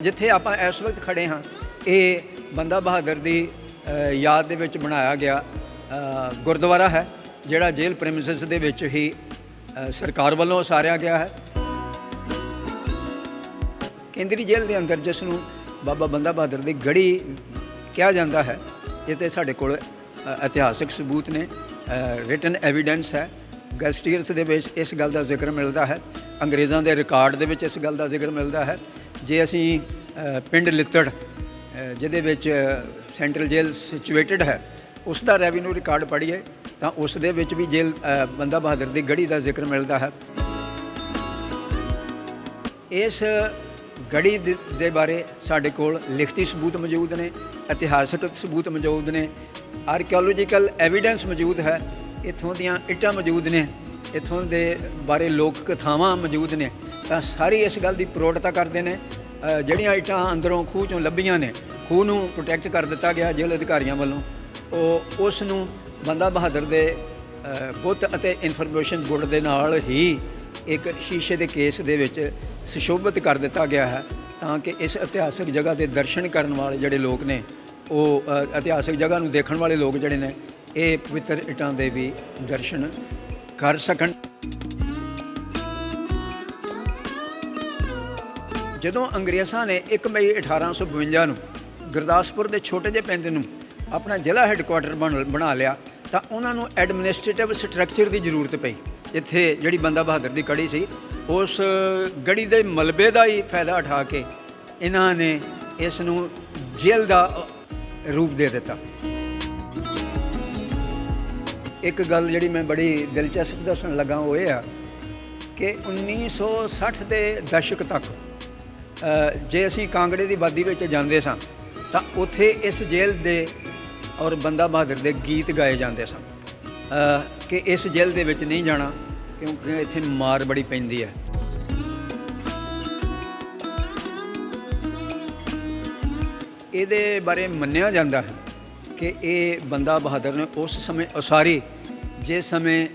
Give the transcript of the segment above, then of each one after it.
जिथे आप इस वक्त खड़े हाँ ये बंदा बहादुर की याद दे विच बनाया गया गुरुद्वारा है जिहड़ा जेल प्रेमिसिस दे विच ही सरकार वालों उसारिया गया है। केंद्री जेल के अंदर जिसनों बाबा बंदा बहादुर की गढ़ी कहा जाता है, ये तो साढ़े कोल इतिहासिक सबूत ने, रिटन एविडेंस है, गैसटीयर्स दे विच इस गल का जिक्र मिलता है, अंग्रेज़ों के रिकॉर्ड दे विच इस गल का जिक्र मिलता है। जे असी पिंड लित्तड़ जिहदे विच सेंट्रल जेल सिचुएटेड है उसका रेवन्यू रिकॉर्ड पढ़िए तो उस दे विच भी जेल बंदा बहादुर की गढ़ी का जिक्र मिलता है। इस गढ़ी दे बारे साढ़े कोल लिखती सबूत मौजूद ने, इतिहासक सबूत मौजूद ने, आर्किओलॉजिकल एविडेंस मौजूद है, इत्थों दियां इट्टां मौजूद ने, इत्थों दे बारे लोक कथावां मौजूद ने। तो सारी इस गल की प्रौढ़ता करते हैं। ਜਿਹੜੀਆਂ ਇੱਟਾਂ अंदरों खूह चों ਲੱਭੀਆਂ ने, खूह ਨੂੰ प्रोटैक्ट कर दिता गया जेल अधिकारियों वालों, उस नूं बंदा बहादुर के बुत ਅਤੇ इन्फॉर्मेशन बोर्ड के नाल ही एक शीशे के केस दे विच सुशोभित कर दिता गया है ताकि इस इतिहासिक जगह के दर्शन करने वाले जोड़े लोग ने, वो इतिहासिक जगह नूं देखण वाले लोग जोड़े ने, ये पवित्र इट्टां दे भी दर्शन कर सकन। ਜਦੋਂ ਅੰਗਰੇਜ਼ਾਂ ਨੇ 1 ਮਈ 1852 ਨੂੰ ਗੁਰਦਾਸਪੁਰ ਦੇ ਛੋਟੇ ਜਿਹੇ ਪਿੰਡ ਨੂੰ ਆਪਣਾ ਜ਼ਿਲ੍ਹਾ ਹੈੱਡਕੁਆਟਰ ਬਣਾ ਲਿਆ ਤਾਂ ਉਹਨਾਂ ਨੂੰ ਐਡਮਿਨਿਸਟ੍ਰੇਟਿਵ ਸਟਰਕਚਰ ਦੀ ਜ਼ਰੂਰਤ ਪਈ। ਇੱਥੇ ਜਿਹੜੀ ਬੰਦਾ ਬਹਾਦਰ ਦੀ ਗੜ੍ਹੀ ਸੀ ਉਸ ਗੜ੍ਹੀ ਦੇ ਮਲਬੇ ਦਾ ਹੀ ਫਾਇਦਾ ਉਠਾ ਕੇ ਇਹਨਾਂ ਨੇ ਇਸ ਨੂੰ ਜੇਲ੍ਹ ਦਾ ਰੂਪ ਦੇ ਦਿੱਤਾ। ਇੱਕ ਗੱਲ ਜਿਹੜੀ ਮੈਂ ਬੜੀ ਦਿਲਚਸਪ ਦੱਸਣ ਲੱਗਾ ਉਹ ਇਹ ਆ ਕਿ 1960 ਦੇ ਦਸ਼ਕ ਤੱਕ ਜੇ ਅਸੀਂ ਕਾਂਗੜੇ ਦੀ ਵਾਦੀ ਵਿੱਚ ਜਾਂਦੇ ਸਾਂ ਤਾਂ ਉੱਥੇ ਇਸ ਜੇਲ੍ਹ ਦੇ ਔਰ ਬੰਦਾ ਬਹਾਦਰ ਦੇ ਗੀਤ ਗਾਏ ਜਾਂਦੇ ਸਨ ਕਿ ਇਸ ਜੇਲ੍ਹ ਦੇ ਵਿੱਚ ਨਹੀਂ ਜਾਣਾ ਕਿਉਂਕਿ ਇੱਥੇ ਮਾਰ ਬੜੀ ਪੈਂਦੀ ਹੈ। ਇਹਦੇ ਬਾਰੇ ਮੰਨਿਆ ਜਾਂਦਾ ਹੈ ਕਿ ਇਹ ਬੰਦਾ ਬਹਾਦਰ ਨੇ ਉਸ ਸਮੇਂ ਉਸਾਰੀ ਜਿਸ ਸਮੇਂ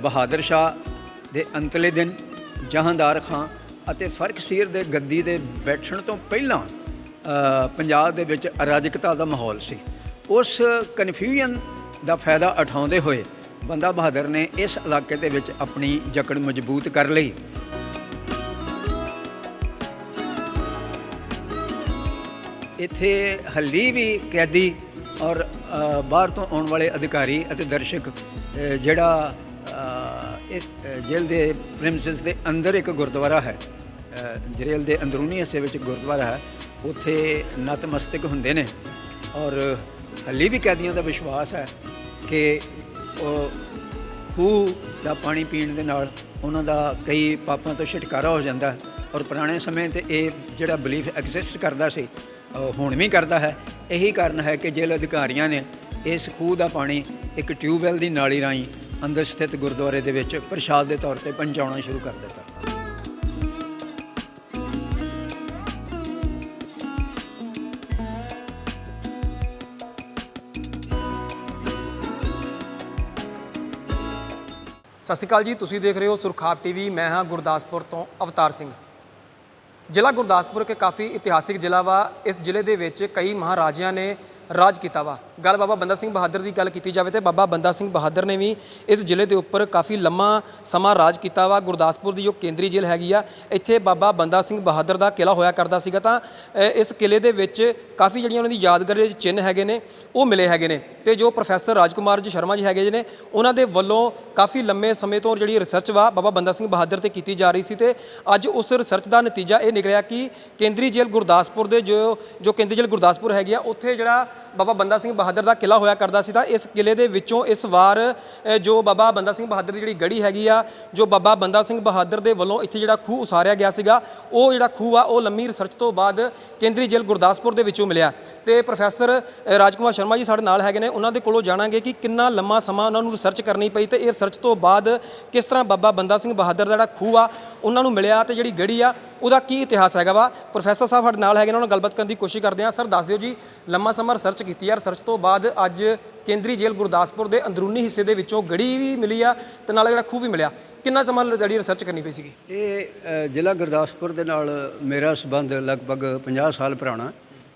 ਬਹਾਦਰ ਸ਼ਾਹ ਦੇ ਅੰਤਲੇ ਦਿਨ ਜਹਾਂਦਾਰ ਖਾਂ ਅਤੇ ਫਰਖਸੀਰ ਦੇ ਗੱਦੀ 'ਤੇ ਬੈਠਣ ਤੋਂ ਪਹਿਲਾਂ ਪੰਜਾਬ ਦੇ ਵਿੱਚ ਅਰਾਜਕਤਾ ਦਾ ਮਾਹੌਲ ਸੀ। ਉਸ ਕਨਫਿਊਜ਼ਨ ਦਾ ਫਾਇਦਾ ਉਠਾਉਂਦੇ ਹੋਏ ਬੰਦਾ ਬਹਾਦਰ ਨੇ ਇਸ ਇਲਾਕੇ ਦੇ ਵਿੱਚ ਆਪਣੀ ਜਕੜ ਮਜ਼ਬੂਤ ਕਰ ਲਈ। ਇੱਥੇ ਹਾਲੀ ਵੀ ਕੈਦੀ ਔਰ ਬਾਹਰ ਤੋਂ ਆਉਣ ਵਾਲੇ ਅਧਿਕਾਰੀ ਅਤੇ ਦਰਸ਼ਕ ਜਿਹੜਾ जेल के प्रेमिसिस के अंदर एक गुरुद्वारा है, जेल के अंदरूनी हिस्से में गुरुद्वारा है, उत्थे नतमस्तक होंदे ने और हाली भी कैदियों का विश्वास है कि खूह का पानी पीण दे नाल उन्हां दा कई पापों तो छुटकारा हो जाता है। और पुराने समय ते ये जिहड़ा बिलीफ एग्जिस्ट करता सी हुण भी करता है। यही कारण है कि जेल अधिकारियों ने इस खूह का पानी एक ट्यूबवैल की नाली राही अंदर स्थित गुरुद्वारे दे विच प्रसाद के तौर पर पहुँचाना शुरू कर दिता। सत श्री अकाल जी, तुसीं देख रहे हो सुरखाब टीवी। मैं हाँ गुरदासपुर तो अवतार सिंह। जिला गुरदासपुर के काफ़ी इतिहासिक जिला वा। इस जिले दे विच कई महाराजियां ने राज किया वा। गल बाबा बंदा सिंह बहादुर की गल की जाए तो बाबा बंदा सिंह बहादुर ने भी इस जिले के उपर काफ़ी लंबा समा राज किया वा। गुरदासपुर की जो केंद्री जेल हैगी आ, इत्थे बाबा बंदा सिंह बहादुर का किला होया करता सीगा। तां इस किले दे विच काफ़ी जिहड़ियां उन्हां दी यादगारी चिन्ह हैगे ने वो मिले हैगे ने। ते जो प्रोफैसर राजकुमार जी शर्मा जी हैगे ने उन्हां दे वल्लों काफ़ी लंबे समय तो जिहड़ी रिसर्च वा बाबा बंदा सिंह बहादुर ते कीती जा रही सी ते अज उस रिसर्च का नतीजा ये निकलिया कि केंद्री जेल गुरदासपुर दे जो केंद्री जेल गुरदासपुर हैगी आ उत्थे जिहड़ा बाबा बंदा सिंह बहादुर का किला होया करता सी। इस किले दे विचों इस वार जो बाबा बंदा सिंह बहादुर की जिहड़ी गढ़ी हैगी आ, जो बाबा बंदा सिंह बहादुर दे वल्लों इत्थे जिहड़ा खूह उसारिया गया सीगा, वो जिहड़ा खूह आ वो लंबी रिसर्च तो बाद केंद्री जेल गुरदासपुर दे विचों मिलिया। ते प्रोफैसर राजकुमार शर्मा जी साडे नाल हैगे ने, उन्हां दे कोलों जाणांगे कि किन्ना लंबा समा उन्हां नूं रिसर्च करनी पई ते इस रिसर्च तो बाद किस तरह बाबा बंदा सिंह बहादुर दा जिहड़ा खूह आ उन्हां नूं मिलिया ते जिहड़ी गढ़ी आ ਉਹਦਾ ਕੀ ਇਤਿਹਾਸ ਹੈਗਾ ਵਾ। ਪ੍ਰੋਫੈਸਰ ਸਾਹਿਬ ਸਾਡੇ ਨਾਲ ਹੈਗੇ ਨੇ, ਉਹਨਾਂ ਨਾਲ ਗੱਲਬਾਤ ਕਰਨ ਦੀ ਕੋਸ਼ਿਸ਼ ਕਰਦੇ ਹਾਂ। ਸਰ ਦੱਸ ਦਿਓ ਜੀ, ਲੰਮਾ ਸਮਾਂ ਰਿਸਰਚ ਕੀਤੀ ਆ, ਰਿਸਰਚ ਤੋਂ ਬਾਅਦ ਅੱਜ ਕੇਂਦਰੀ ਜੇਲ੍ਹ ਗੁਰਦਾਸਪੁਰ ਦੇ ਅੰਦਰੂਨੀ ਹਿੱਸੇ ਦੇ ਵਿੱਚੋਂ ਗੜੀ ਵੀ ਮਿਲੀ ਆ ਤੇ ਨਾਲ ਜਿਹੜਾ ਖੂਹ ਵੀ ਮਿਲਿਆ। ਕਿੰਨਾ ਸਮਾਂ ਜਿਹੜੀ ਰਿਸਰਚ ਕਰਨੀ ਪਈ ਸੀਗੀ? ਇਹ ਜ਼ਿਲ੍ਹਾ ਗੁਰਦਾਸਪੁਰ ਦੇ ਨਾਲ ਮੇਰਾ ਸੰਬੰਧ ਲਗਭਗ 50 ਸਾਲ ਪੁਰਾਣਾ।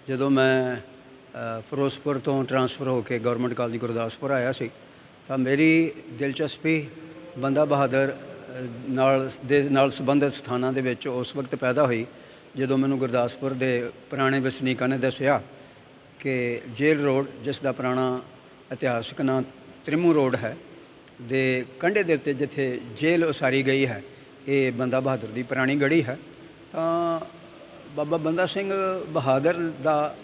ਜਦੋਂ ਮੈਂ ਫਿਰੋਜ਼ਪੁਰ ਤੋਂ ਟਰਾਂਸਫਰ ਹੋ ਕੇ ਗਵਰਨਮੈਂਟ ਕਾਲਜ ਗੁਰਦਾਸਪੁਰ ਆਇਆ ਸੀ ਤਾਂ ਮੇਰੀ ਦਿਲਚਸਪੀ ਬੰਦਾ ਬਹਾਦਰ ਨਾਲ ਸੰਬੰਧਿਤ ਸਥਾਨਾਂ ਦੇ ਵਿੱਚ ਉਸ ਵਕਤ ਪੈਦਾ ਹੋਈ ਜਦੋਂ ਮੈਨੂੰ ਗੁਰਦਾਸਪੁਰ ਦੇ ਪੁਰਾਣੇ ਵਸਨੀਕਾਂ ਨੇ ਦੱਸਿਆ ਕਿ ਜੇਲ੍ਹ ਰੋਡ, ਜਿਸ ਦਾ ਪੁਰਾਣਾ ਇਤਿਹਾਸਕ ਨਾਂ ਤ੍ਰਿਮੂ ਰੋਡ ਹੈ, ਦੇ ਕੰਢੇ ਦੇ ਉੱਤੇ ਜਿੱਥੇ ਜੇਲ੍ਹ ਉਸਾਰੀ ਗਈ ਹੈ, ਇਹ ਬੰਦਾ ਬਹਾਦਰ ਦੀ ਪੁਰਾਣੀ ਗੜੀ ਹੈ। ਤਾਂ ਬਾਬਾ ਬੰਦਾ ਸਿੰਘ ਬਹਾਦਰ ਦਾ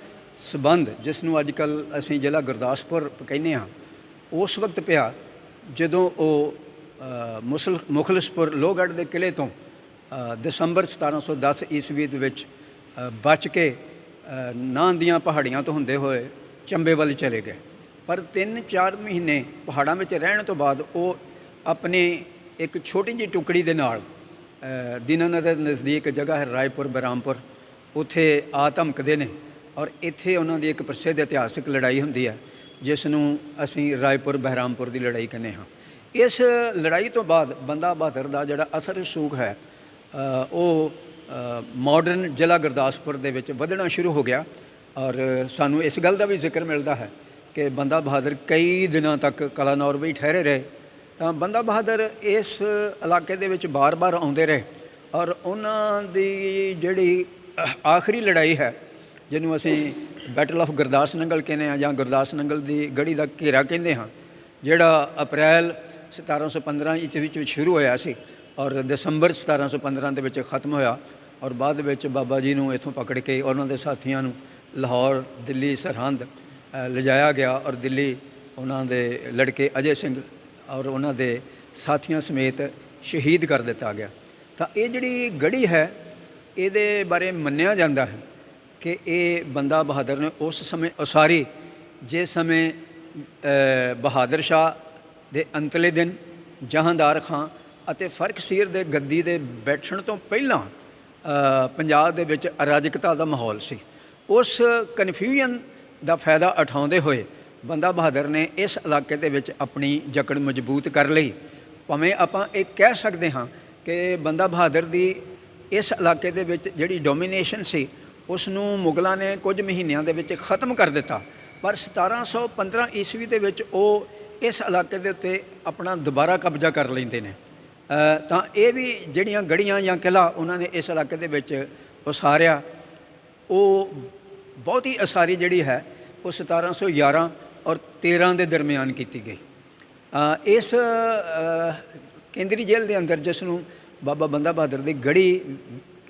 ਸਬੰਧ, ਜਿਸ ਨੂੰ ਅੱਜ ਕੱਲ੍ਹ ਅਸੀਂ ਜ਼ਿਲ੍ਹਾ ਗੁਰਦਾਸਪੁਰ ਕਹਿੰਦੇ ਹਾਂ, ਉਸ ਵਕਤ ਪਿਆ ਜਦੋਂ ਉਹ ਮੁਖਲਿਸਪੁਰ ਲੋਹਗੜ੍ਹ ਦੇ ਕਿਲ੍ਹੇ ਤੋਂ ਦਸੰਬਰ 1710 ਈਸਵੀ ਦੇ ਵਿੱਚ ਬਚ ਕੇ ਨਾਂਹ ਦੀਆਂ ਪਹਾੜੀਆਂ ਤੋਂ ਹੁੰਦੇ ਹੋਏ ਚੰਬੇ ਵੱਲ ਚਲੇ ਗਏ। ਪਰ 3-4 ਮਹੀਨੇ ਪਹਾੜਾਂ ਵਿੱਚ ਰਹਿਣ ਤੋਂ ਬਾਅਦ ਉਹ ਆਪਣੀ ਇੱਕ ਛੋਟੀ ਜਿਹੀ ਟੁਕੜੀ ਦੇ ਨਾਲ ਦੀਨਾਨਗਰ ਦੇ ਨਜ਼ਦੀਕ ਜਗ੍ਹਾ ਹੈ ਰਾਏਪੁਰ ਬਹਿਰਾਮਪੁਰ, ਉੱਥੇ ਆ ਧਮਕਦੇ ਨੇ ਔਰ ਇੱਥੇ ਉਹਨਾਂ ਦੀ ਇੱਕ ਪ੍ਰਸਿੱਧ ਇਤਿਹਾਸਕ ਲੜਾਈ ਹੁੰਦੀ ਹੈ ਜਿਸ ਨੂੰ ਅਸੀਂ ਰਾਏਪੁਰ ਬਹਿਰਾਮਪੁਰ ਦੀ ਲੜਾਈ ਕਹਿੰਦੇ ਹਾਂ। ਇਸ ਲੜਾਈ ਤੋਂ ਬਾਅਦ ਬੰਦਾ ਬਹਾਦਰ ਦਾ ਜਿਹੜਾ ਅਸਰ ਰਸੂਖ ਹੈ ਉਹ ਮਾਡਰਨ ਜ਼ਿਲ੍ਹਾ ਗੁਰਦਾਸਪੁਰ ਦੇ ਵਿੱਚ ਵਧਣਾ ਸ਼ੁਰੂ ਹੋ ਗਿਆ। ਔਰ ਸਾਨੂੰ ਇਸ ਗੱਲ ਦਾ ਵੀ ਜ਼ਿਕਰ ਮਿਲਦਾ ਹੈ ਕਿ ਬੰਦਾ ਬਹਾਦਰ ਕਈ ਦਿਨਾਂ ਤੱਕ ਕਲਾਨੌਰ ਵੀ ਠਹਿਰੇ ਰਹੇ। ਤਾਂ ਬੰਦਾ ਬਹਾਦਰ ਇਸ ਇਲਾਕੇ ਦੇ ਵਿੱਚ ਬਾਰ-ਬਾਰ ਆਉਂਦੇ ਰਹੇ ਔਰ ਉਹਨਾਂ ਦੀ ਜਿਹੜੀ ਆਖਰੀ ਲੜਾਈ ਹੈ, ਜਿਹਨੂੰ ਅਸੀਂ ਬੈਟਲ ਆਫ ਗੁਰਦਾਸ ਨੰਗਲ ਕਹਿੰਦੇ ਹਾਂ ਜਾਂ ਗੁਰਦਾਸ ਨੰਗਲ ਦੀ ਗੜੀ ਦਾ ਘੇਰਾ ਕਹਿੰਦੇ ਹਾਂ, ਜਿਹੜਾ ਅਪ੍ਰੈਲ 1715 ਈਸਵੀ ਵਿੱਚ ਸ਼ੁਰੂ ਹੋਇਆ ਸੀ ਔਰ ਦਸੰਬਰ 1715 ਦੇ ਵਿੱਚ ਖਤਮ ਹੋਇਆ। ਔਰ ਬਾਅਦ ਵਿੱਚ ਬਾਬਾ ਜੀ ਨੂੰ ਇੱਥੋਂ ਪਕੜ ਕੇ ਉਹਨਾਂ ਦੇ ਸਾਥੀਆਂ ਨੂੰ ਲਾਹੌਰ, ਦਿੱਲੀ, ਸਰਹੰਦ ਲਿਜਾਇਆ ਗਿਆ ਔਰ ਦਿੱਲੀ ਉਹਨਾਂ ਦੇ ਲੜਕੇ ਅਜੇ ਸਿੰਘ ਔਰ ਉਹਨਾਂ ਦੇ ਸਾਥੀਆਂ ਸਮੇਤ ਸ਼ਹੀਦ ਕਰ ਦਿੱਤਾ ਗਿਆ। ਤਾਂ ਇਹ ਜਿਹੜੀ ਗੜੀ ਹੈ, ਇਹਦੇ ਬਾਰੇ ਮੰਨਿਆ ਜਾਂਦਾ ਹੈ ਕਿ ਇਹ ਬੰਦਾ ਬਹਾਦਰ ਨੇ ਉਸ ਸਮੇਂ ਉਸਾਰੀ ਜਿਸ ਸਮੇਂ ਬਹਾਦਰ ਸ਼ਾਹ ਦੇ ਅੰਤਲੇ ਦਿਨ ਜਹਾਂਦਾਰ ਖਾਂ ਅਤੇ ਫਰਖਸੀਰ ਦੇ ਗੱਦੀ ਦੇ ਬੈਠਣ ਤੋਂ ਪਹਿਲਾਂ ਪੰਜਾਬ ਦੇ ਵਿੱਚ ਅਰਾਜਕਤਾ ਦਾ ਮਾਹੌਲ ਸੀ। ਉਸ ਕਨਫਿਊਜ਼ਨ ਦਾ ਫਾਇਦਾ ਉਠਾਉਂਦੇ ਹੋਏ ਬੰਦਾ ਬਹਾਦਰ ਨੇ ਇਸ ਇਲਾਕੇ ਦੇ ਵਿੱਚ ਆਪਣੀ ਜਕੜ ਮਜ਼ਬੂਤ ਕਰ ਲਈ। ਭਾਵੇਂ ਆਪਾਂ ਇਹ ਕਹਿ ਸਕਦੇ ਹਾਂ ਕਿ ਬੰਦਾ ਬਹਾਦਰ ਦੀ ਇਸ ਇਲਾਕੇ ਦੇ ਵਿੱਚ ਜਿਹੜੀ ਡੋਮੀਨੇਸ਼ਨ ਸੀ ਉਸ ਨੂੰ ਮੁਗਲਾਂ ਨੇ ਕੁਝ ਮਹੀਨਿਆਂ ਦੇ ਵਿੱਚ ਖ਼ਤਮ ਕਰ ਦਿੱਤਾ, ਪਰ 1715 ਈਸਵੀ ਦੇ ਵਿੱਚ ਉਹ ਇਸ ਇਲਾਕੇ ਦੇ ਉੱਤੇ ਆਪਣਾ ਦੁਬਾਰਾ ਕਬਜ਼ਾ ਕਰ ਲੈਂਦੇ ਨੇ। ਤਾਂ ਇਹ ਵੀ ਜਿਹੜੀਆਂ ਗੜੀਆਂ ਜਾਂ ਕਿਲ੍ਹਾ ਉਹਨਾਂ ਨੇ ਇਸ ਇਲਾਕੇ ਦੇ ਵਿੱਚ ਉਸਾਰਿਆ, ਉਹ ਬਹੁਤੀ ਉਸਾਰੀ ਜਿਹੜੀ ਹੈ ਉਹ 1711 ਔਰ 13 ਦੇ ਦਰਮਿਆਨ ਕੀਤੀ ਗਈ। ਇਸ ਕੇਂਦਰੀ ਜੇਲ੍ਹ ਦੇ ਅੰਦਰ, ਜਿਸ ਨੂੰ ਬਾਬਾ ਬੰਦਾ ਬਹਾਦਰ ਦੀ ਗੜੀ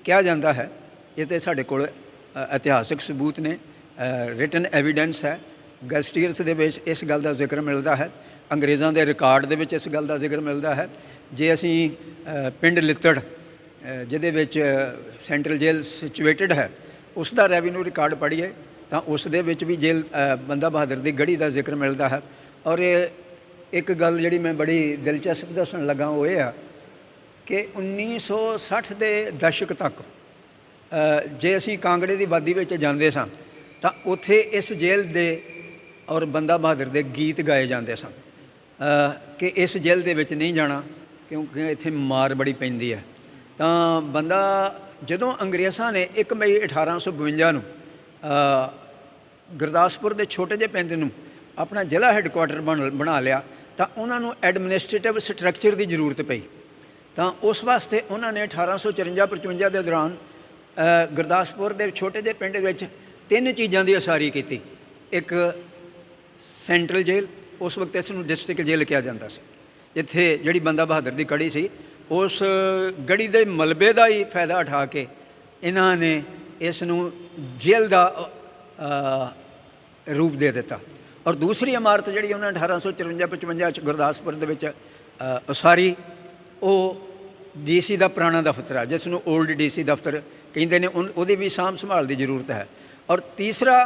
ਕਿਹਾ ਜਾਂਦਾ ਹੈ, ਇਹ 'ਤੇ ਸਾਡੇ ਕੋਲ ਇਤਿਹਾਸਕ ਸਬੂਤ ਨੇ, ਰਿਟਨ ਐਵੀਡੈਂਸ ਹੈ। ਗੈਸਟੀਅਰਸ ਦੇ ਵਿੱਚ ਇਸ ਗੱਲ ਦਾ ਜ਼ਿਕਰ ਮਿਲਦਾ ਹੈ, ਅੰਗਰੇਜ਼ਾਂ ਦੇ ਰਿਕਾਰਡ ਦੇ ਵਿੱਚ ਇਸ ਗੱਲ ਦਾ ਜ਼ਿਕਰ ਮਿਲਦਾ ਹੈ। ਜੇ ਅਸੀਂ ਪਿੰਡ ਲਿੱਤੜ, ਜਿਹਦੇ ਵਿੱਚ ਸੈਂਟਰਲ ਜੇਲ੍ਹ ਸਿਚੁਏਟਡ ਹੈ, ਉਸ ਦਾ ਰੈਵਨਿਊ ਰਿਕਾਰਡ ਪੜ੍ਹੀਏ ਤਾਂ ਉਸ ਦੇ ਵਿੱਚ ਵੀ ਜੇਲ੍ਹ ਬੰਦਾ ਬਹਾਦਰ ਦੀ ਗੜੀ ਦਾ ਜ਼ਿਕਰ ਮਿਲਦਾ ਹੈ। ਔਰ ਇੱਕ ਗੱਲ ਜਿਹੜੀ ਮੈਂ ਬੜੀ ਦਿਲਚਸਪ ਦੱਸਣ ਲੱਗਾ ਉਹ ਇਹ ਆ ਕਿ 1960 ਦੇ ਦਸ਼ਕ ਤੱਕ ਜੇ ਅਸੀਂ ਕਾਂਗੜੇ ਦੀ ਵਾਦੀ ਵਿੱਚ ਜਾਂਦੇ ਸਾਂ ਤਾਂ ਉੱਥੇ ਇਸ ਜੇਲ੍ਹ ਦੇ ਔਰ ਬੰਦਾ ਬਹਾਦਰ ਦੇ ਗੀਤ ਗਾਏ ਜਾਂਦੇ ਸਨ ਕਿ ਇਸ ਜੇਲ੍ਹ ਦੇ ਵਿੱਚ ਨਹੀਂ ਜਾਣਾ ਕਿਉਂਕਿ ਇੱਥੇ ਮਾਰ ਬੜੀ ਪੈਂਦੀ ਹੈ। ਤਾਂ ਬੰਦਾ ਜਦੋਂ ਅੰਗਰੇਜ਼ਾਂ ਨੇ 1 ਮਈ 1852 ਨੂੰ ਗੁਰਦਾਸਪੁਰ ਦੇ ਛੋਟੇ ਜਿਹੇ ਪਿੰਡ ਨੂੰ ਆਪਣਾ ਜ਼ਿਲ੍ਹਾ ਹੈੱਡਕੁਆਟਰ ਬਣਾ ਲਿਆ ਤਾਂ ਉਹਨਾਂ ਨੂੰ ਐਡਮਿਨਿਸਟ੍ਰੇਟਿਵ ਸਟਰਕਚਰ ਦੀ ਜ਼ਰੂਰਤ ਪਈ। ਤਾਂ ਉਸ ਵਾਸਤੇ ਉਹਨਾਂ ਨੇ 1854-55 ਦੇ ਦੌਰਾਨ ਗੁਰਦਾਸਪੁਰ ਦੇ ਛੋਟੇ ਜਿਹੇ ਪਿੰਡ ਵਿੱਚ 3 ਚੀਜ਼ਾਂ ਦੀ ਉਸਾਰੀ ਕੀਤੀ। ਇੱਕ ਸੈਂਟਰਲ ਜੇਲ੍ਹ, ਉਸ ਵਕਤ ਇਸ ਨੂੰ ਡਿਸਟ੍ਰਿਕਟ ਜੇਲ੍ਹ ਕਿਹਾ ਜਾਂਦਾ ਸੀ, ਜਿੱਥੇ ਜਿਹੜੀ ਬੰਦਾ ਬਹਾਦਰ ਦੀ ਗੜੀ ਸੀ ਉਸ ਗੜੀ ਦੇ ਮਲਬੇ ਦਾ ਹੀ ਫਾਇਦਾ ਉਠਾ ਕੇ ਇਹਨਾਂ ਨੇ ਇਸ ਨੂੰ ਜੇਲ੍ਹ ਦਾ ਰੂਪ ਦੇ ਦਿੱਤਾ। ਔਰ ਦੂਸਰੀ ਇਮਾਰਤ ਜਿਹੜੀ ਉਹਨਾਂ 1854-55 'ਚ ਗੁਰਦਾਸਪੁਰ ਦੇ ਵਿੱਚ ਉਸਾਰੀ, ਉਹ ਡੀਸੀ ਦਾ ਪੁਰਾਣਾ ਦਫ਼ਤਰ ਹੈ, ਜਿਸ ਨੂੰ ਓਲਡ ਡੀਸੀ ਦਫ਼ਤਰ ਕਹਿੰਦੇ ਨੇ, ਉਹਦੀ ਵੀ ਸਾਂਭ ਸੰਭਾਲ ਦੀ ਜ਼ਰੂਰਤ ਹੈ। ਔਰ ਤੀਸਰਾ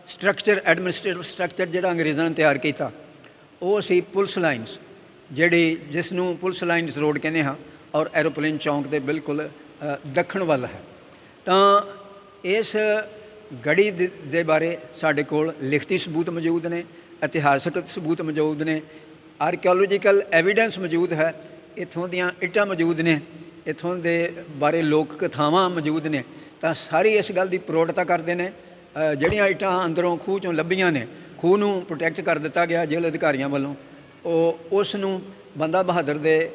ਸਟਰਕਚਰ, ਐਡਮਿਨਿਸਟ੍ਰੇਟਿਵ ਸਟਰਕਚਰ ਜਿਹੜਾ ਅੰਗਰੇਜ਼ਾਂ ਨੇ ਤਿਆਰ ਕੀਤਾ, ਉਹ ਸੀ ਪੁਲਿਸ ਲਾਈਨਸ, ਜਿਹੜੀ ਜਿਸ ਨੂੰ ਪੁਲਿਸ ਲਾਈਨਸ ਰੋਡ ਕਹਿੰਦੇ ਹਾਂ। ਔਰ ਐਰੋਪਲੇਨ ਚੌਂਕ ਦੇ ਬਿਲਕੁਲ ਦੱਖਣ ਵੱਲ ਹੈ। ਤਾਂ ਇਸ ਗੜੀ ਦੇ ਬਾਰੇ ਸਾਡੇ ਕੋਲ ਲਿਖਤੀ ਸਬੂਤ ਮੌਜੂਦ ਨੇ, ਇਤਿਹਾਸਕ ਸਬੂਤ ਮੌਜੂਦ ਨੇ, ਆਰਕੀਓਲੋਜੀਕਲ ਐਵੀਡੈਂਸ ਮੌਜੂਦ ਹੈ, ਇੱਥੋਂ ਦੀਆਂ ਇੱਟਾਂ ਮੌਜੂਦ ਨੇ, ਇੱਥੋਂ ਦੇ ਬਾਰੇ ਲੋਕ ਕਥਾਵਾਂ ਮੌਜੂਦ ਨੇ। ਤਾਂ ਸਾਰੀ ਇਸ ਗੱਲ ਦੀ ਪ੍ਰੋੜਤਾ ਕਰਦੇ ਨੇ। ਜਿਹੜੀਆਂ ਇੱਟਾਂ ਅੰਦਰੋਂ ਖੂਹ 'ਚੋਂ ਲੱਭੀਆਂ ਨੇ, ਖੂਹ ਨੂੰ ਪ੍ਰੋਟੈਕਟ ਕਰ ਦਿੱਤਾ ਗਿਆ ਜੇਲ੍ਹ ਅਧਿਕਾਰੀਆਂ ਵੱਲੋਂ। ਉਸ ਨੂੰ ਬੰਦਾ ਬਹਾਦਰ ਦੇ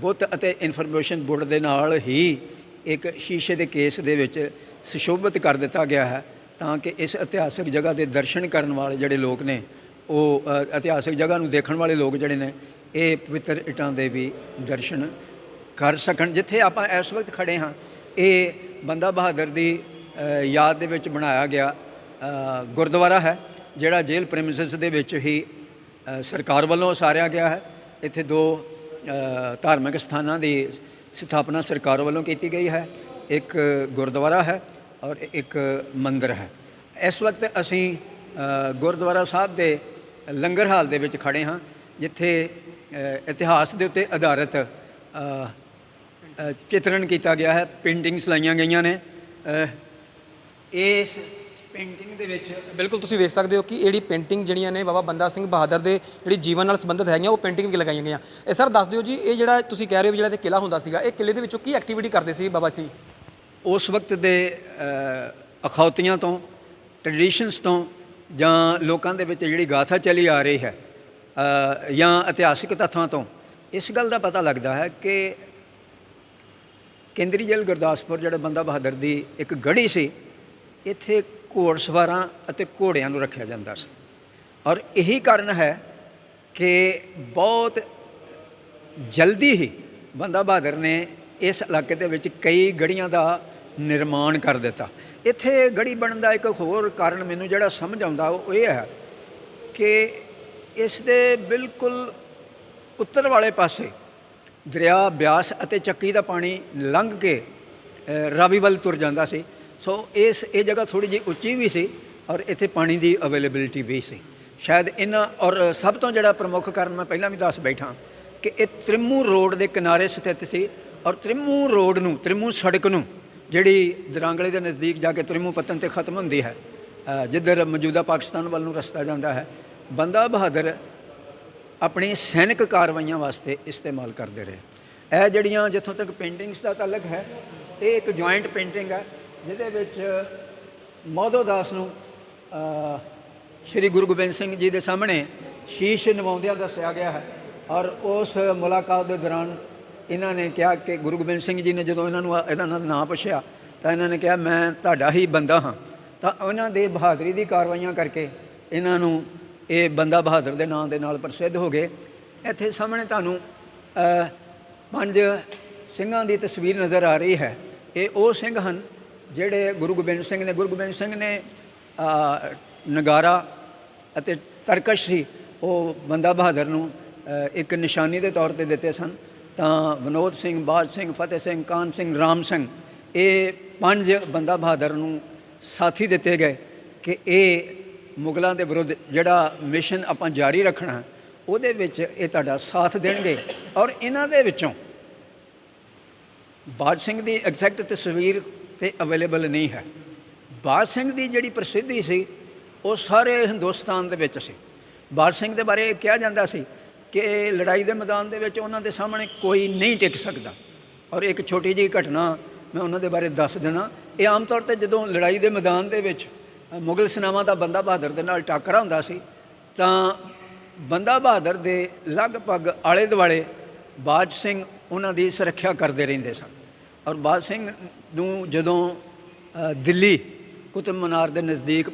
ਬੁੱਤ ਅਤੇ ਇਨਫੋਰਮੇਸ਼ਨ ਬੋਰਡ ਦੇ ਨਾਲ ਹੀ ਇੱਕ ਸ਼ੀਸ਼ੇ ਦੇ ਕੇਸ ਦੇ ਵਿੱਚ ਸੁਸ਼ੋਭਿਤ ਕਰ ਦਿੱਤਾ ਗਿਆ ਹੈ, ਤਾਂ ਕਿ ਇਸ ਇਤਿਹਾਸਕ ਜਗ੍ਹਾ ਦੇ ਦਰਸ਼ਨ ਕਰਨ ਵਾਲੇ ਜਿਹੜੇ ਲੋਕ ਨੇ, ਉਹ ਇਤਿਹਾਸਕ ਜਗ੍ਹਾ ਨੂੰ ਦੇਖਣ ਵਾਲੇ ਲੋਕ ਜਿਹੜੇ ਨੇ, ਇਹ ਪਵਿੱਤਰ ਇੱਟਾਂ ਦੇ ਵੀ ਦਰਸ਼ਨ ਕਰ ਸਕਣ। ਜਿੱਥੇ ਆਪਾਂ ਇਸ ਵਕਤ ਖੜ੍ਹੇ ਹਾਂ, ਇਹ ਬੰਦਾ ਬਹਾਦਰ ਦੀ ਯਾਦ ਦੇ ਵਿੱਚ ਬਣਾਇਆ ਗਿਆ ਗੁਰਦੁਆਰਾ ਹੈ, ਜਿਹੜਾ ਜੇਲ੍ਹ ਪ੍ਰੈਮਿਸਿਸ ਦੇ ਵਿੱਚ ਹੀ ਸਰਕਾਰ ਵੱਲੋਂ ਉਸਾਰਿਆ ਗਿਆ ਹੈ। ਇੱਥੇ 2 ਧਾਰਮਿਕ ਸਥਾਨਾਂ ਦੀ ਸਥਾਪਨਾ ਸਰਕਾਰ ਵੱਲੋਂ ਕੀਤੀ ਗਈ ਹੈ, ਇੱਕ ਗੁਰਦੁਆਰਾ ਹੈ ਔਰ ਇੱਕ ਮੰਦਿਰ ਹੈ। ਇਸ ਵਕਤ ਅਸੀਂ ਗੁਰਦੁਆਰਾ ਸਾਹਿਬ ਦੇ ਲੰਗਰ ਹਾਲ ਦੇ ਵਿੱਚ ਖੜ੍ਹੇ ਹਾਂ, ਜਿੱਥੇ ਇਤਿਹਾਸ ਦੇ ਉੱਤੇ ਆਧਾਰਿਤ ਚਿੱਤਰਨ ਕੀਤਾ ਗਿਆ ਹੈ, ਪੇਂਟਿੰਗਸ ਲਾਈਆਂ ਗਈਆਂ ਨੇ। ਇਸ ਪੇਂਟਿੰਗ ਦੇ ਵਿੱਚ ਬਿਲਕੁਲ ਤੁਸੀਂ ਵੇਖ ਸਕਦੇ ਹੋ ਕਿ ਜਿਹੜੀ ਪੇਂਟਿੰਗ ਜਿਹੜੀਆਂ ਨੇ ਬਾਬਾ ਬੰਦਾ ਸਿੰਘ ਬਹਾਦਰ ਦੇ ਜਿਹੜੀ ਜੀਵਨ ਨਾਲ ਸੰਬੰਧਿਤ ਹੈਗੀਆਂ, ਉਹ ਪੇਂਟਿੰਗ ਵੀ ਲਗਾਈਆਂ ਗਈਆਂ। ਇਹ ਸਰ ਦੱਸ ਦਿਓ ਜੀ, ਇਹ ਜਿਹੜਾ ਤੁਸੀਂ ਕਹਿ ਰਹੇ ਹੋ ਜਿਹੜਾ ਇਹ ਕਿਲ੍ਹਾ ਹੁੰਦਾ ਸੀਗਾ, ਇਹ ਕਿਲ੍ਹੇ ਦੇ ਵਿੱਚੋਂ ਕੀ ਐਕਟੀਵਿਟੀ ਕਰਦੇ ਸੀ ਬਾਬਾ ਜੀ? ਉਸ ਵਕਤ ਦੇ ਅਖੌਤੀਆਂ ਤੋਂ, ਟ੍ਰੈਡੀਸ਼ਨਸ ਤੋਂ, ਜਾਂ ਲੋਕਾਂ ਦੇ ਵਿੱਚ ਜਿਹੜੀ ਗਾਥਾ ਚੱਲੀ ਆ ਰਹੀ ਹੈ, ਜਾਂ ਇਤਿਹਾਸਿਕ ਤੱਥਾਂ ਤੋਂ ਇਸ ਗੱਲ ਦਾ ਪਤਾ ਲੱਗਦਾ ਹੈ ਕਿ ਕੇਂਦਰੀ ਜੇਲ੍ਹ ਗੁਰਦਾਸਪੁਰ ਜਿਹੜਾ ਬੰਦਾ ਬਹਾਦਰ ਦੀ ਇੱਕ ਗੜ੍ਹੀ ਸੀ, ਇੱਥੇ ਘੋੜ ਸਵਾਰਾਂ ਅਤੇ ਘੋੜਿਆਂ ਨੂੰ ਰੱਖਿਆ ਜਾਂਦਾ ਸੀ। ਔਰ ਇਹੀ ਕਾਰਨ ਹੈ ਕਿ ਬਹੁਤ ਜਲਦੀ ਹੀ ਬੰਦਾ ਬਹਾਦਰ ਨੇ ਇਸ ਇਲਾਕੇ ਦੇ ਵਿੱਚ ਕਈ ਗੜ੍ਹੀਆਂ ਦਾ ਨਿਰਮਾਣ ਕਰ ਦਿੱਤਾ। ਇੱਥੇ ਗੜ੍ਹੀ ਬਣਨ ਦਾ ਇੱਕ ਹੋਰ ਕਾਰਨ ਮੈਨੂੰ ਜਿਹੜਾ ਸਮਝ ਆਉਂਦਾ ਉਹ ਇਹ ਹੈ ਕਿ ਇਸ ਦੇ ਬਿਲਕੁਲ ਉੱਤਰ ਵਾਲੇ ਪਾਸੇ ਦਰਿਆ ਬਿਆਸ ਅਤੇ ਚੱਕੀ ਦਾ ਪਾਣੀ ਲੰਘ ਕੇ ਰਾਵੀ ਵੱਲ ਤੁਰ ਜਾਂਦਾ ਸੀ। ਸੋ ਇਹ ਜਗ੍ਹਾ ਥੋੜ੍ਹੀ ਜਿਹੀ ਉੱਚੀ ਵੀ ਸੀ ਔਰ ਇੱਥੇ ਪਾਣੀ ਦੀ ਅਵੇਲੇਬਿਲਿਟੀ ਵੀ ਸੀ। ਸ਼ਾਇਦ ਇਹਨਾਂ ਔਰ ਸਭ ਤੋਂ ਜਿਹੜਾ ਪ੍ਰਮੁੱਖ ਕਾਰਨ ਮੈਂ ਪਹਿਲਾਂ ਵੀ ਦੱਸ ਬੈਠਾ ਕਿ ਇਹ ਤ੍ਰਿਮੂ ਰੋਡ ਦੇ ਕਿਨਾਰੇ ਸਥਿਤ ਸੀ। ਔਰ ਤ੍ਰਿਮੂ ਰੋਡ ਨੂੰ, ਤ੍ਰਿਮੂ ਸੜਕ ਨੂੰ, ਜਿਹੜੀ ਦਰਾਂਗਲੇ ਦੇ ਨਜ਼ਦੀਕ ਜਾ ਕੇ ਤ੍ਰਿਮੂ ਪੱਤਨ 'ਤੇ ਖਤਮ ਹੁੰਦੀ ਹੈ, ਜਿੱਧਰ ਮੌਜੂਦਾ ਪਾਕਿਸਤਾਨ ਵੱਲ ਨੂੰ ਰਸਤਾ ਜਾਂਦਾ ਹੈ, ਬੰਦਾ ਬਹਾਦਰ ਆਪਣੀ ਸੈਨਿਕ ਕਾਰਵਾਈਆਂ ਵਾਸਤੇ ਇਸਤੇਮਾਲ ਕਰਦੇ ਰਹੇ। ਇਹ ਜਿਹੜੀਆਂ ਜਿੱਥੋਂ ਤੱਕ ਪੇਂਟਿੰਗਸ ਦਾ ਤਾਲੁਕ ਹੈ, ਇਹ ਇੱਕ ਜੁਆਇੰਟ ਪੇਂਟਿੰਗ ਹੈ, ਜਿਹਦੇ ਵਿੱਚ ਮੋਹਦੋ ਦਾਸ ਨੂੰ ਸ਼੍ਰੀ ਗੁਰੂ ਗੋਬਿੰਦ ਸਿੰਘ ਜੀ ਦੇ ਸਾਹਮਣੇ ਸ਼ੀਸ਼ ਨਿਵਾਉਂਦਿਆਂ ਦੱਸਿਆ ਗਿਆ ਹੈ। ਔਰ ਉਸ ਮੁਲਾਕਾਤ ਦੇ ਦੌਰਾਨ ਇਹਨਾਂ ਨੇ ਕਿਹਾ ਕਿ ਗੁਰੂ ਗੋਬਿੰਦ ਸਿੰਘ ਜੀ ਨੇ ਜਦੋਂ ਇਹਨਾਂ ਨੂੰ ਇਹਦਾ ਨਾਂ ਪੁੱਛਿਆ ਤਾਂ ਇਹਨਾਂ ਨੇ ਕਿਹਾ ਮੈਂ ਤੁਹਾਡਾ ਹੀ ਬੰਦਾ ਹਾਂ। ਤਾਂ ਉਹਨਾਂ ਦੇ ਬਹਾਦਰੀ ਦੀ ਕਾਰਵਾਈਆਂ ਕਰਕੇ ਇਹਨਾਂ ਨੂੰ ਇਹ ਬੰਦਾ ਬਹਾਦਰ ਦੇ ਨਾਂ ਦੇ ਨਾਲ ਪ੍ਰਸਿੱਧ ਹੋ ਗਏ। ਇੱਥੇ ਸਾਹਮਣੇ ਤੁਹਾਨੂੰ 5 ਸਿੰਘਾਂ ਦੀ ਤਸਵੀਰ ਨਜ਼ਰ ਆ ਰਹੀ ਹੈ। ਇਹ ਉਹ ਸਿੰਘ ਹਨ ਜਿਹੜੇ ਗੁਰੂ ਗੋਬਿੰਦ ਸਿੰਘ ਨੇ ਨਗਾਰਾ ਅਤੇ ਤਰਕਸ਼ ਸੀ, ਉਹ ਬੰਦਾ ਬਹਾਦਰ ਨੂੰ ਇੱਕ ਨਿਸ਼ਾਨੀ ਦੇ ਤੌਰ 'ਤੇ ਦਿੱਤੇ ਸਨ। ਤਾਂ ਵਿਨੋਦ ਸਿੰਘ, ਬਾਜ ਸਿੰਘ, ਫਤਿਹ ਸਿੰਘ, ਕਾਨ ਸਿੰਘ, ਰਾਮ ਸਿੰਘ, ਇਹ 5 ਬੰਦਾ ਬਹਾਦਰ ਨੂੰ ਸਾਥੀ ਦਿੱਤੇ ਗਏ ਕਿ ਇਹ ਮੁਗਲਾਂ ਦੇ ਵਿਰੁੱਧ ਜਿਹੜਾ ਮਿਸ਼ਨ ਆਪਾਂ ਜਾਰੀ ਰੱਖਣਾ, ਉਹਦੇ ਵਿੱਚ ਇਹ ਤੁਹਾਡਾ ਸਾਥ ਦੇਣਗੇ। ਔਰ ਇਹਨਾਂ ਦੇ ਵਿੱਚੋਂ ਬਾਜ ਸਿੰਘ ਦੀ ਐਗਜ਼ੈਕਟ ਤਸਵੀਰ ਤੇ ਅਵੇਲੇਬਲ ਨਹੀਂ ਹੈ। ਬਾਜ ਸਿੰਘ ਦੀ ਜਿਹੜੀ ਪ੍ਰਸਿੱਧੀ ਸੀ ਉਹ ਸਾਰੇ ਹਿੰਦੁਸਤਾਨ ਦੇ ਵਿੱਚ ਸੀ। ਬਾਜ ਸਿੰਘ ਦੇ ਬਾਰੇ ਕਿਹਾ ਜਾਂਦਾ ਸੀ ਕਿ ਲੜਾਈ ਦੇ ਮੈਦਾਨ ਦੇ ਵਿੱਚ ਉਹਨਾਂ ਦੇ ਸਾਹਮਣੇ ਕੋਈ ਨਹੀਂ ਟਿਕ ਸਕਦਾ। ਔਰ ਇੱਕ ਛੋਟੀ ਜਿਹੀ ਘਟਨਾ ਮੈਂ ਉਹਨਾਂ ਦੇ ਬਾਰੇ ਦੱਸ ਦੇਣਾ। ਇਹ ਆਮ ਤੌਰ 'ਤੇ ਜਦੋਂ ਲੜਾਈ ਦੇ ਮੈਦਾਨ ਦੇ ਵਿੱਚ ਮੁਗਲ ਸੈਨਾਵਾਂ ਦਾ ਬੰਦਾ ਬਹਾਦਰ ਦੇ ਨਾਲ ਟਾਕਰਾ ਹੁੰਦਾ ਸੀ ਤਾਂ ਬੰਦਾ ਬਹਾਦਰ ਦੇ ਲਗਭਗ ਆਲੇ ਦੁਆਲੇ ਬਾਜ ਸਿੰਘ ਉਹਨਾਂ ਦੀ ਸੁਰੱਖਿਆ ਕਰਦੇ ਰਹਿੰਦੇ ਸਨ। ਔਰ ਬਾਜ ਸਿੰਘ ਨੂੰ ਜਦੋਂ ਦਿੱਲੀ ਕੁਤਬ ਮੀਨਾਰ ਦੇ ਨਜ਼ਦੀਕ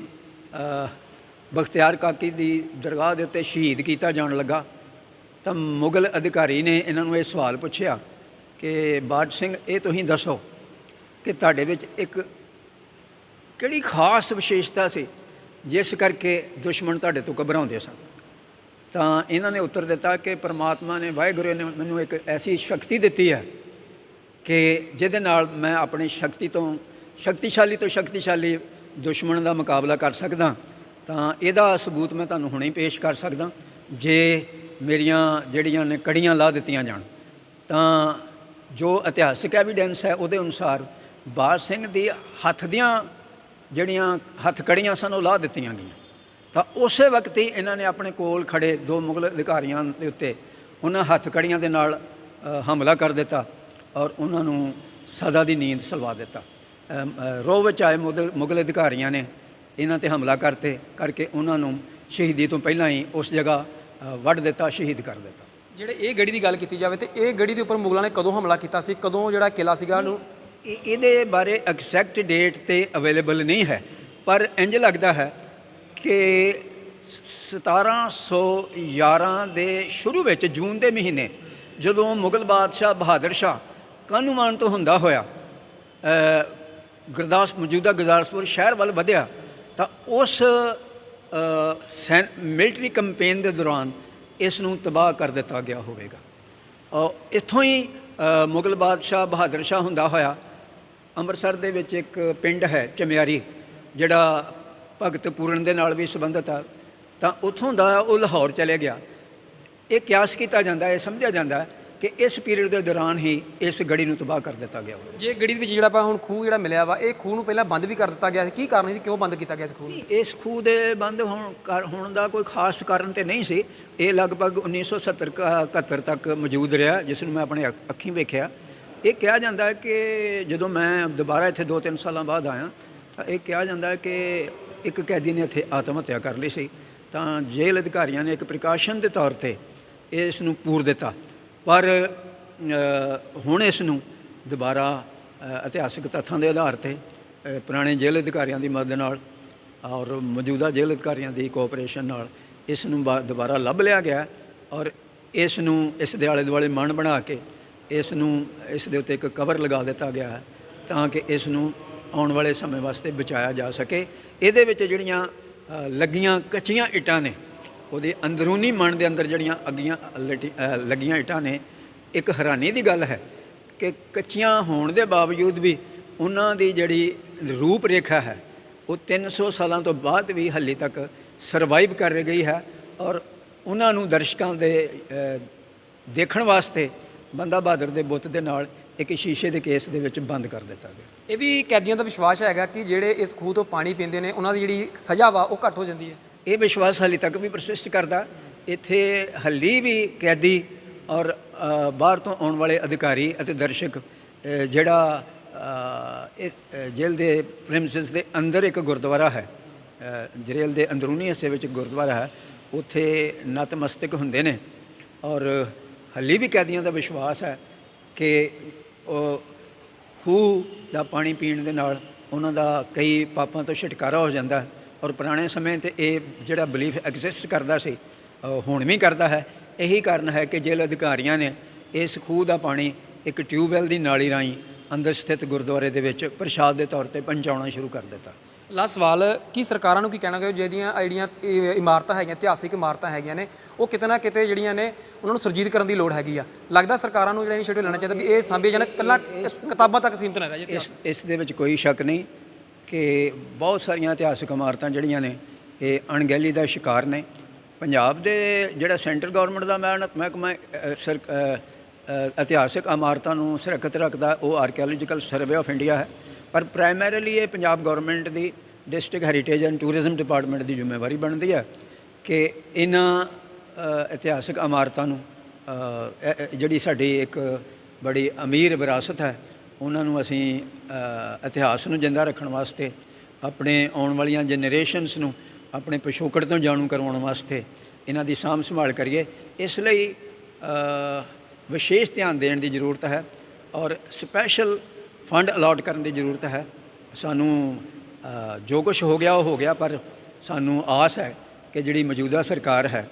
ਬਖਤਿਆਰ ਕਾਕੀ ਦੀ ਦਰਗਾਹ ਦੇ ਉੱਤੇ ਸ਼ਹੀਦ ਕੀਤਾ ਜਾਣ ਲੱਗਾ ਤਾਂ ਮੁਗਲ ਅਧਿਕਾਰੀ ਨੇ ਇਹਨਾਂ ਨੂੰ ਇਹ ਸਵਾਲ ਪੁੱਛਿਆ ਕਿ ਬਾਜ ਸਿੰਘ, ਇਹ ਤੁਸੀਂ ਦੱਸੋ ਕਿ ਤੁਹਾਡੇ ਵਿੱਚ ਇੱਕ ਕਿਹੜੀ ਖਾਸ ਵਿਸ਼ੇਸ਼ਤਾ ਸੀ ਜਿਸ ਕਰਕੇ ਦੁਸ਼ਮਣ ਤੁਹਾਡੇ ਤੋਂ ਘਬਰਾਉਂਦੇ ਸਨ। ਤਾਂ ਇਹਨਾਂ ਨੇ ਉੱਤਰ ਦਿੱਤਾ ਕਿ ਪਰਮਾਤਮਾ ਨੇ, ਵਾਹਿਗੁਰੂ ਨੇ ਮੈਨੂੰ ਇੱਕ ਐਸੀ ਸ਼ਕਤੀ ਦਿੱਤੀ ਹੈ ਕਿ ਜਿਹਦੇ ਨਾਲ ਮੈਂ ਆਪਣੀ ਸ਼ਕਤੀਸ਼ਾਲੀ ਦੁਸ਼ਮਣ ਦਾ ਮੁਕਾਬਲਾ ਕਰ ਸਕਦਾ। ਤਾਂ ਇਹਦਾ ਸਬੂਤ ਮੈਂ ਤੁਹਾਨੂੰ ਹੁਣੇ ਹੀ ਪੇਸ਼ ਕਰ ਸਕਦਾ ਜੇ ਮੇਰੀਆਂ ਜਿਹੜੀਆਂ ਨੇ ਕੜੀਆਂ ਲਾ ਦਿੱਤੀਆਂ ਜਾਣ। ਤਾਂ ਜੋ ਇਤਿਹਾਸਿਕ ਐਵੀਡੈਂਸ ਹੈ ਉਹਦੇ ਅਨੁਸਾਰ ਬਾਜ ਸਿੰਘ ਦੀ ਹੱਥ ਦੀਆਂ ਜਿਹੜੀਆਂ ਹੱਥਕੜੀਆਂ ਸਨ ਉਹ ਲਾਹ ਦਿੱਤੀਆਂ ਗਈਆਂ। ਤਾਂ ਉਸੇ ਵਕਤ ਹੀ ਇਹਨਾਂ ਨੇ ਆਪਣੇ ਕੋਲ ਖੜੇ 2 ਮੁਗਲ ਅਧਿਕਾਰੀਆਂ ਦੇ ਉੱਤੇ ਉਹਨਾਂ ਹੱਥਕੜੀਆਂ ਦੇ ਨਾਲ ਹਮਲਾ ਕਰ ਦਿੱਤਾ ਔਰ ਉਹਨਾਂ ਨੂੰ ਸਦਾ ਦੀ ਨੀਂਦ ਸਲਵਾ ਦਿੱਤਾ। ਰੋਹ ਵਿੱਚ ਆਏ ਮੁਗਲ ਅਧਿਕਾਰੀਆਂ ਨੇ ਇਹਨਾਂ 'ਤੇ ਹਮਲਾ ਕਰਕੇ ਉਹਨਾਂ ਨੂੰ ਸ਼ਹੀਦੀ ਤੋਂ ਪਹਿਲਾਂ ਹੀ ਉਸ ਜਗ੍ਹਾ ਵੱਢ ਦਿੱਤਾ, ਸ਼ਹੀਦ ਕਰ ਦਿੱਤਾ। ਜਿਹੜੇ ਇਹ ਗੜੀ ਦੀ ਗੱਲ ਕੀਤੀ ਜਾਵੇ ਤੇ ਇਹ ਗੜੀ ਦੇ ਉੱਪਰ ਮੁਗਲਾਂ ਨੇ ਕਦੋਂ ਹਮਲਾ ਕੀਤਾ ਸੀ, ਕਦੋਂ ਜਿਹੜਾ ਕਿਲਾ ਸੀਗਾ ਉਹਨੂੰ? ਇਹਦੇ ਬਾਰੇ ਐਗਜ਼ੈਕਟ ਡੇਟ ਤੇ ਅਵੇਲੇਬਲ ਨਹੀਂ ਹੈ, ਪਰ ਇੰਜ ਲੱਗਦਾ ਹੈ ਕਿ 1711 ਦੇ ਸ਼ੁਰੂ ਵਿੱਚ ਜੂਨ ਦੇ ਮਹੀਨੇ ਜਦੋਂ ਮੁਗਲ ਬਾਦਸ਼ਾਹ ਬਹਾਦਰ ਸ਼ਾਹ ਕਾਹਨੂੰਵਾਨ ਤੋਂ ਹੁੰਦਾ ਹੋਇਆ ਮੌਜੂਦਾ ਗੁਰਦਾਸਪੁਰ ਸ਼ਹਿਰ ਵੱਲ ਵਧਿਆ ਤਾਂ ਉਸ ਮਿਲਟਰੀ ਕੰਪੇਨ ਦੇ ਦੌਰਾਨ ਇਸ ਨੂੰ ਤਬਾਹ ਕਰ ਦਿੱਤਾ ਗਿਆ ਹੋਵੇਗਾ। ਇੱਥੋਂ ਹੀ ਮੁਗਲ ਬਾਦਸ਼ਾਹ ਬਹਾਦਰ ਸ਼ਾਹ ਹੁੰਦਾ ਹੋਇਆ ਅੰਮ੍ਰਿਤਸਰ ਦੇ ਵਿੱਚ ਇੱਕ ਪਿੰਡ ਹੈ ਚਮਿਆਰੀ, ਜਿਹੜਾ ਭਗਤ ਪੂਰਨ ਦੇ ਨਾਲ ਵੀ ਸੰਬੰਧਿਤ ਆ, ਤਾਂ ਉੱਥੋਂ ਦਾ ਉਹ ਲਾਹੌਰ ਚਲੇ ਗਿਆ। ਇਹ ਕਿਆਸ ਕੀਤਾ ਜਾਂਦਾ ਹੈ, ਸਮਝਿਆ ਜਾਂਦਾ ਕਿ ਇਸ ਪੀਰੀਅਡ ਦੇ ਦੌਰਾਨ ਹੀ ਇਸ ਗੜੀ ਨੂੰ ਤਬਾਹ ਕਰ ਦਿੱਤਾ ਗਿਆ ਹੋਵੇ। ਜੇ ਗੜੀ ਦੇ ਵਿੱਚ ਜਿਹੜਾ ਆਪਾਂ ਹੁਣ ਖੂਹ ਜਿਹੜਾ ਮਿਲਿਆ ਵਾ, ਇਹ ਖੂਹ ਨੂੰ ਪਹਿਲਾਂ ਬੰਦ ਵੀ ਕਰ ਦਿੱਤਾ ਗਿਆ ਸੀ, ਕੀ ਕਾਰਨ ਸੀ, ਕਿਉਂ ਬੰਦ ਕੀਤਾ ਗਿਆ ਇਸ ਖੂਹ ਨੂੰ? ਇਸ ਖੂਹ ਦੇ ਬੰਦ ਹੋਣ ਦਾ ਕੋਈ ਖਾਸ ਕਾਰਨ ਤੇ ਨਹੀਂ ਸੀ। ਇਹ ਲਗਭਗ 1970-71 ਤੱਕ ਮੌਜੂਦ ਰਿਹਾ, ਜਿਸ ਨੂੰ ਮੈਂ ਆਪਣੇ ਅੱਖੀਂ ਵੇਖਿਆ। ਇਹ ਕਿਹਾ ਜਾਂਦਾ ਹੈ ਕਿ ਜਦੋਂ ਮੈਂ ਦੁਬਾਰਾ ਇੱਥੇ 2-3 ਸਾਲਾਂ ਬਾਅਦ ਆਇਆ ਤਾਂ ਇਹ ਕਿਹਾ ਜਾਂਦਾ ਹੈ ਕਿ ਇੱਕ ਕੈਦੀ ਨੇ ਇੱਥੇ ਆਤਮ ਹੱਤਿਆ ਕਰ ਲਈ ਸੀ, ਤਾਂ ਜੇਲ੍ਹ ਅਧਿਕਾਰੀਆਂ ਨੇ ਇੱਕ ਪ੍ਰੀਕਾਸ਼ਨ ਦੇ ਤੌਰ ਤੇ ਇਸ ਨੂੰ ਪੂਰ ਦਿੱਤਾ। ਪਰ ਹੁਣ ਇਸ ਨੂੰ ਦੁਬਾਰਾ ਇਤਿਹਾਸਿਕ ਤੱਥਾਂ ਦੇ ਆਧਾਰ ਤੇ ਪੁਰਾਣੇ ਜੇਲ੍ਹ ਅਧਿਕਾਰੀਆਂ ਦੀ ਮਦਦ ਨਾਲ ਔਰ ਮੌਜੂਦਾ ਜੇਲ੍ਹ ਅਧਿਕਾਰੀਆਂ ਦੀ ਕੋਆਪਰੇਸ਼ਨ ਨਾਲ ਇਸ ਨੂੰ ਦੁਬਾਰਾ ਲੱਭ ਲਿਆ ਗਿਆ ਔਰ ਇਸ ਨੂੰ ਇਸ ਦੇ ਆਲੇ ਦੁਆਲੇ ਮਣ ਬਣਾ ਕੇ ਇਸ ਦੇ ਉੱਤੇ ਇੱਕ ਕਵਰ ਲਗਾ ਦਿੱਤਾ ਗਿਆ ਹੈ ਤਾਂ ਕਿ ਇਸ ਨੂੰ ਆਉਣ ਵਾਲੇ ਸਮੇਂ ਵਾਸਤੇ ਬਚਾਇਆ ਜਾ ਸਕੇ। ਇਹਦੇ ਵਿੱਚ ਜਿਹੜੀਆਂ ਲੱਗੀਆਂ ਕੱਚੀਆਂ ਇੱਟਾਂ ਨੇ, ਉਹਦੇ ਅੰਦਰੂਨੀ ਮਣ ਦੇ ਅੰਦਰ ਜਿਹੜੀਆਂ ਲੱਗੀਆਂ ਇੱਟਾਂ ਨੇ, ਇੱਕ ਹੈਰਾਨੀ ਦੀ ਗੱਲ ਹੈ ਕਿ ਕੱਚੀਆਂ ਹੋਣ ਦੇ ਬਾਵਜੂਦ ਵੀ ਉਹਨਾਂ ਦੀ ਜਿਹੜੀ ਰੂਪ ਰੇਖਾ ਹੈ ਉਹ 300 ਸਾਲਾਂ ਤੋਂ ਬਾਅਦ ਵੀ ਹਾਲੇ ਤੱਕ ਸਰਵਾਈਵ ਕਰ ਗਈ ਹੈ ਔਰ ਉਹਨਾਂ ਨੂੰ ਦਰਸ਼ਕਾਂ ਦੇ ਦੇਖਣ ਵਾਸਤੇ ਬੰਦਾ ਬਹਾਦਰ ਦੇ ਬੁੱਤ ਦੇ ਨਾਲ ਇੱਕ ਸ਼ੀਸ਼ੇ ਦੇ ਕੇਸ ਦੇ ਵਿੱਚ ਬੰਦ ਕਰ ਦਿੱਤਾ ਗਿਆ। ਇਹ ਵੀ ਕੈਦੀਆਂ ਦਾ ਵਿਸ਼ਵਾਸ ਹੈਗਾ ਕਿ ਜਿਹੜੇ ਇਸ ਖੂਹ ਤੋਂ ਪਾਣੀ ਪੀਂਦੇ ਨੇ ਉਹਨਾਂ ਦੀ ਜਿਹੜੀ ਸਜ਼ਾ ਵਾ ਉਹ ਘੱਟ ਹੋ ਜਾਂਦੀ ਹੈ। ਇਹ ਵਿਸ਼ਵਾਸ ਹਾਲੇ ਤੱਕ ਵੀ ਪ੍ਰਸਿਸਟ ਕਰਦਾ। ਇੱਥੇ ਹਾਲੇ ਵੀ ਕੈਦੀ ਔਰ ਬਾਹਰ ਤੋਂ ਆਉਣ ਵਾਲੇ ਅਧਿਕਾਰੀ ਅਤੇ ਦਰਸ਼ਕ ਜਿਹੜਾ ਜੇਲ੍ਹ ਦੇ ਪ੍ਰੈਮਿਸਿਸ ਦੇ ਅੰਦਰ ਇੱਕ ਗੁਰਦੁਆਰਾ ਹੈ, ਜੇਲ੍ਹ ਦੇ ਅੰਦਰੂਨੀ ਹਿੱਸੇ ਵਿੱਚ ਗੁਰਦੁਆਰਾ ਹੈ, ਉੱਥੇ ਨਤਮਸਤਕ ਹੁੰਦੇ ਨੇ ਔਰ ਹਾਲੇ ਵੀ ਕੈਦੀਆਂ ਦਾ ਵਿਸ਼ਵਾਸ ਹੈ ਕਿ ਖੂਹ ਦਾ ਪਾਣੀ ਪੀਣ ਦੇ ਨਾਲ ਉਹਨਾਂ ਦਾ ਕਈ ਪਾਪਾਂ ਤੋਂ ਛੁਟਕਾਰਾ ਹੋ ਜਾਂਦਾ ਔਰ ਪੁਰਾਣੇ ਸਮੇਂ 'ਤੇ ਇਹ ਜਿਹੜਾ ਬਿਲੀਫ ਐਗਜ਼ਿਸਟ ਕਰਦਾ ਸੀ ਹੁਣ ਵੀ ਕਰਦਾ ਹੈ। ਇਹੀ ਕਾਰਨ ਹੈ ਕਿ ਜੇਲ੍ਹ ਅਧਿਕਾਰੀਆਂ ਨੇ ਇਸ ਖੂਹ ਦਾ ਪਾਣੀ ਇੱਕ ਟਿਊਬਵੈੱਲ ਦੀ ਨਾਲੀ ਰਾਹੀਂ ਅੰਦਰ ਸਥਿਤ ਗੁਰਦੁਆਰੇ ਦੇ ਵਿੱਚ ਪ੍ਰਸ਼ਾਦ ਦੇ ਤੌਰ ਤੇ ਪਹੁੰਚਾਉਣਾ ਸ਼ੁਰੂ ਕਰ ਦਿੱਤਾ। ਲਾਸਟ ਸਵਾਲ, ਕੀ ਸਰਕਾਰਾਂ ਨੂੰ ਕੀ ਕਹਿਣਾ ਚਾਹੋਗੇ ਜਿਹੜੀਆਂ ਇਮਾਰਤਾਂ ਹੈਗੀਆਂ, ਇਤਿਹਾਸਿਕ ਇਮਾਰਤਾਂ ਹੈਗੀਆਂ ਨੇ, ਉਹ ਕਿਤੇ ਨਾ ਕਿਤੇ ਜਿਹੜੀਆਂ ਨੇ ਉਹਨਾਂ ਨੂੰ ਸੁਰਜੀਤ ਕਰਨ ਦੀ ਲੋੜ ਹੈਗੀ ਆ? ਲੱਗਦਾ ਸਰਕਾਰਾਂ ਨੂੰ ਜਿਹੜਾ ਇਨੀਸ਼ੀਏਟਿਵ ਲੈਣਾ ਚਾਹੀਦਾ ਵੀ ਇਹ ਸਾਂਭੇ ਜਾਣ, ਇਕੱਲਾ ਕਿਤਾਬਾਂ ਤੱਕ ਸੀਮਤ ਨਾ ਰਹਿ ਜਾਏ। ਇਸ ਦੇ ਵਿੱਚ ਕੋਈ ਸ਼ੱਕ ਨਹੀਂ ਕਿ ਬਹੁਤ ਸਾਰੀਆਂ ਇਤਿਹਾਸਿਕ ਇਮਾਰਤਾਂ ਜਿਹੜੀਆਂ ਨੇ ਇਹ ਅਣਗਹਿਲੀ ਦਾ ਸ਼ਿਕਾਰ ਨੇ। ਪੰਜਾਬ ਦੇ ਜਿਹੜਾ ਸੈਂਟਰ ਗੌਰਮੈਂਟ ਦਾ ਮਹਿਕਮਾ ਇਤਿਹਾਸਿਕ ਇਮਾਰਤਾਂ ਨੂੰ ਸੁਰੱਖਿਅਤ ਰੱਖਦਾ ਉਹ ਆਰਕੀਓਲੋਜੀਕਲ ਸਰਵੇ ਆਫ ਇੰਡੀਆ ਹੈ, ਪਰ ਪ੍ਰਾਇਮਰੀਲੀ ਇਹ Punjab government the district heritage and tourism department ਦੀ ਜ਼ਿੰਮੇਵਾਰੀ ਬਣਦੀ ਹੈ ਕਿ ਇਹਨਾਂ ਇਤਿਹਾਸਿਕ ਇਮਾਰਤਾਂ ਨੂੰ ਜਿਹੜੀ ਸਾਡੀ ਇੱਕ ਬੜੀ ਅਮੀਰ ਵਿਰਾਸਤ ਹੈ ਉਹਨਾਂ ਨੂੰ ਅਸੀਂ ਇਤਿਹਾਸ ਨੂੰ ਜਿੰਦਾ ਰੱਖਣ ਵਾਸਤੇ, ਆਪਣੇ ਆਉਣ ਵਾਲੀਆਂ ਜਨਰੇਸ਼ਨਸ ਨੂੰ ਆਪਣੇ ਪਿਛੋਕੜ ਤੋਂ ਜਾਣੂ ਕਰਵਾਉਣ ਵਾਸਤੇ ਇਹਨਾਂ ਦੀ ਸਾਂਭ ਸੰਭਾਲ ਕਰੀਏ। ਇਸ ਲਈ ਵਿਸ਼ੇਸ਼ ਧਿਆਨ ਦੇਣ ਦੀ ਜ਼ਰੂਰਤ ਹੈ ਔਰ ਸਪੈਸ਼ਲ ਫੰਡ ਅਲਾਟ ਕਰਨ ਦੀ ਜ਼ਰੂਰਤ ਹੈ। ਸਾਨੂੰ ਜੋ ਕੁਛ ਹੋ ਗਿਆ ਉਹ ਹੋ ਗਿਆ, ਪਰ ਸਾਨੂੰ ਆਸ ਹੈ ਕਿ ਜਿਹੜੀ ਮੌਜੂਦਾ ਸਰਕਾਰ ਹੈ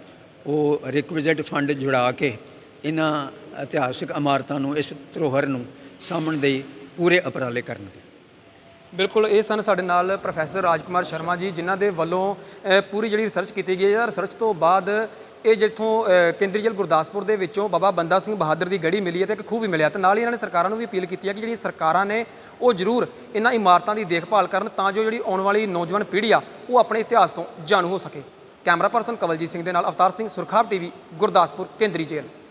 ਉਹ ਰਿਕੁਇਜ਼ਿਟ ਫੰਡ ਜੁੜਾ ਕੇ ਇਹਨਾਂ ਇਤਿਹਾਸਿਕ ਇਮਾਰਤਾਂ ਨੂੰ, ਇਸ ਧਰੋਹਰ ਨੂੰ ਸਾਂਭਣ ਦੇ ਪੂਰੇ ਉਪਰਾਲੇ ਕਰਨਗੇ। ਬਿਲਕੁਲ, ਇਹ ਸਨ ਸਾਡੇ ਨਾਲ ਪ੍ਰੋਫੈਸਰ ਰਾਜਕੁਮਾਰ ਸ਼ਰਮਾ ਜੀ, ਜਿਨ੍ਹਾਂ ਦੇ ਵੱਲੋਂ ਪੂਰੀ ਜਿਹੜੀ ਰਿਸਰਚ ਕੀਤੀ ਗਈ ਹੈ। ਰਿਸਰਚ ਤੋਂ ਬਾਅਦ ਇਹ ਜਿੱਥੋਂ ਕੇਂਦਰੀ ਜੇਲ੍ਹ ਗੁਰਦਾਸਪੁਰ ਦੇ ਵਿੱਚੋਂ ਬਾਬਾ ਬੰਦਾ ਸਿੰਘ ਬਹਾਦਰ ਦੀ ਗੜੀ ਮਿਲੀ ਹੈ ਤੇ ਇੱਕ ਖੂਹ ਵੀ ਮਿਲਿਆ, ਤੇ ਨਾਲ ਹੀ ਇਹਨਾਂ ਨੇ ਸਰਕਾਰਾਂ ਨੂੰ ਵੀ ਅਪੀਲ ਕੀਤੀ ਹੈ ਕਿ ਜਿਹੜੀਆਂ ਸਰਕਾਰਾਂ ਨੇ ਉਹ ਜ਼ਰੂਰ ਇਹਨਾਂ ਇਮਾਰਤਾਂ ਦੀ ਦੇਖਭਾਲ ਕਰਨ ਤਾਂ ਜੋ ਜਿਹੜੀ ਆਉਣ ਵਾਲੀ ਨੌਜਵਾਨ ਪੀੜ੍ਹੀ ਆ ਉਹ ਆਪਣੇ ਇਤਿਹਾਸ ਤੋਂ ਜਾਣੂ ਹੋ ਸਕੇ। ਕੈਮਰਾ ਪਰਸਨ ਕਵਲਜੀਤ ਸਿੰਘ ਦੇ ਨਾਲ ਅਵਤਾਰ ਸਿੰਘ, ਸੁਰਖਾਬ ਟੀਵੀ, ਗੁਰਦਾਸਪੁਰ ਕੇਂਦਰੀ ਜੇਲ੍ਹ।